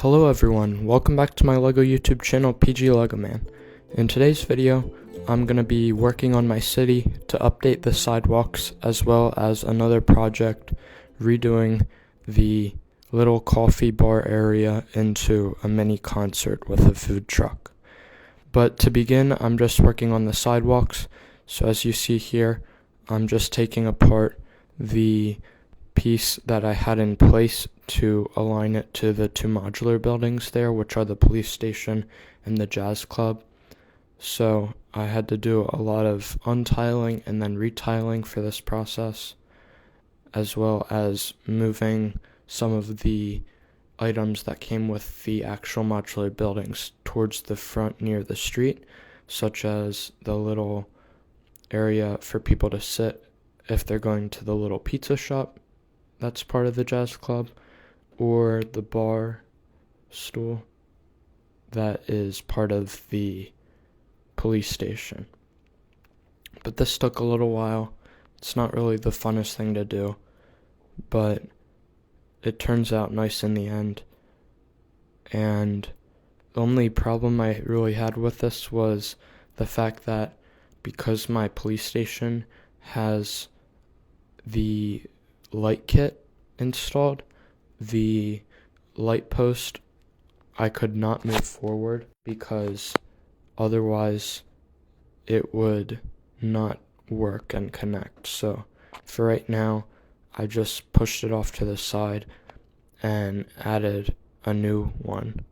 Hello everyone, welcome back to my LEGO YouTube channel, PG LEGO Man. In today's video, I'm going to be working on my city to update the sidewalks as well as another project redoing the little coffee bar area into a mini concert with a food truck. But to begin, I'm just working on the sidewalks. So as you see here, I'm just taking apart the piece that I had in place to align it to the two modular buildings there, which are the police station and the jazz club. So I had to do a lot of untiling and then retiling for this process, as well as moving some of the items that came with the actual modular buildings towards the front near the street, such as the little area for people to sit if they're going to the little pizza shop that's part of the jazz club, or the bar stool that is part of the police station. But this took a little while. It's not really the funnest thing to do, but it turns out nice in the end. And the only problem I really had with this was the fact that because my police station has the light kit installed, the light post I could not move forward because otherwise it would not work and connect. So for right now, I just pushed it off to the side and added a new one.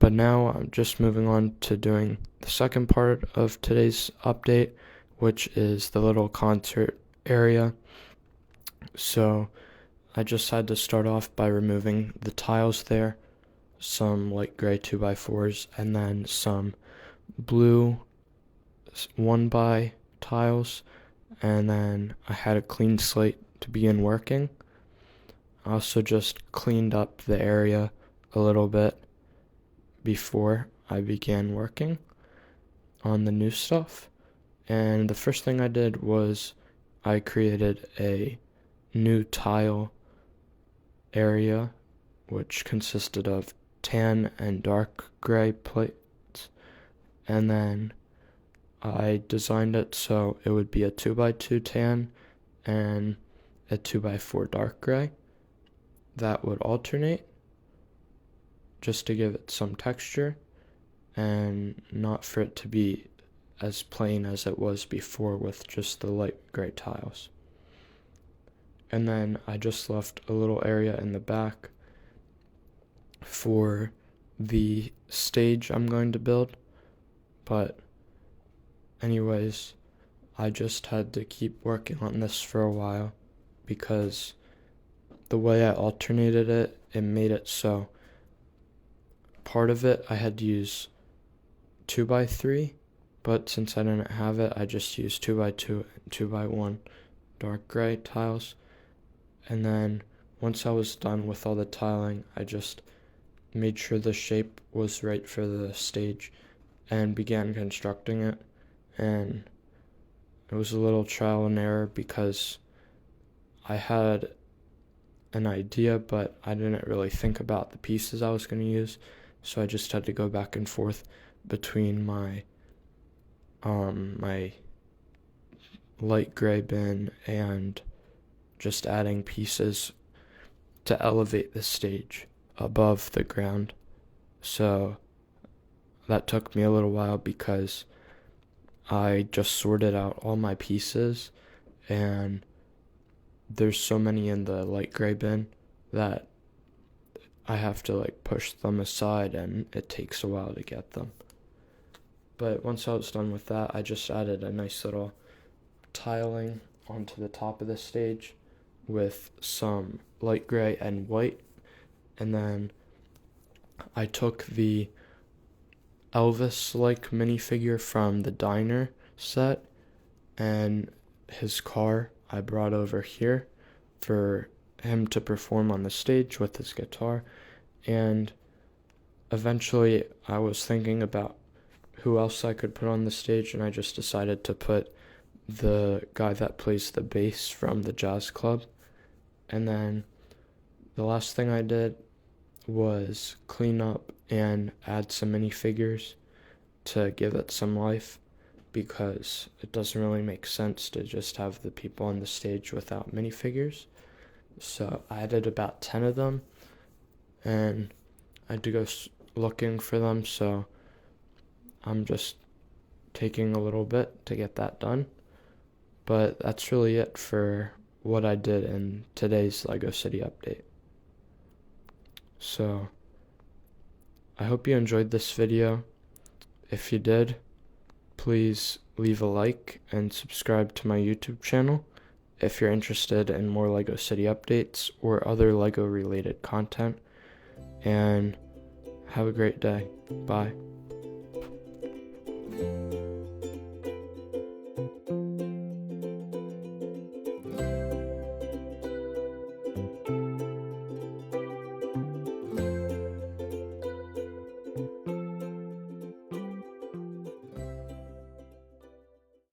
But now I'm just moving on to doing the second part of today's update, which is the little concert area. So I just had to start off by removing the tiles there, some light gray 2x4s, and then some blue 1x tiles, and then I had a clean slate to begin working. I also just cleaned up the area a little bit before I began working on the new stuff. And the first thing I did was I created a new tile area, which consisted of tan and dark gray plates, and then I designed it so it would be a 2x2 tan and a 2x4 dark gray that would alternate just to give it some texture and not for it to be as plain as it was before with just the light gray tiles. And then I just left a little area in the back for the stage I'm going to build. But anyways, I just had to keep working on this for a while because the way I alternated it, it made it so part of it I had to use 2x3, but since I didn't have it, I just used 2x2 and 2x1 dark gray tiles. And then once I was done with all the tiling, I just made sure the shape was right for the stage and began constructing it. And it was a little trial and error because I had an idea, but I didn't really think about the pieces I was going to use. So I just had to go back and forth between my light gray bin and just adding pieces to elevate the stage above the ground. So that took me a little while because I just sorted out all my pieces and there's so many in the light gray bin that I have to push them aside and it takes a while to get them. But once I was done with that, I just added a nice little tiling onto the top of the stage with some light gray and white, and then I took the Elvis-like minifigure from the diner set and his car I brought over here for him to perform on the stage with his guitar. And eventually I was thinking about who else I could put on the stage, and I just decided to put the guy that plays the bass from the jazz club. And then the last thing I did was clean up and add some minifigures to give it some life, because it doesn't really make sense to just have the people on the stage without minifigures. So I added about 10 of them, and I had to go looking for them, so I'm just taking a little bit to get that done. But that's really it for what I did in today's LEGO City update. So I hope you enjoyed this video. If you did, please leave a like and subscribe to my YouTube channel if you're interested in more LEGO City updates or other LEGO related content. And have a great day. Bye.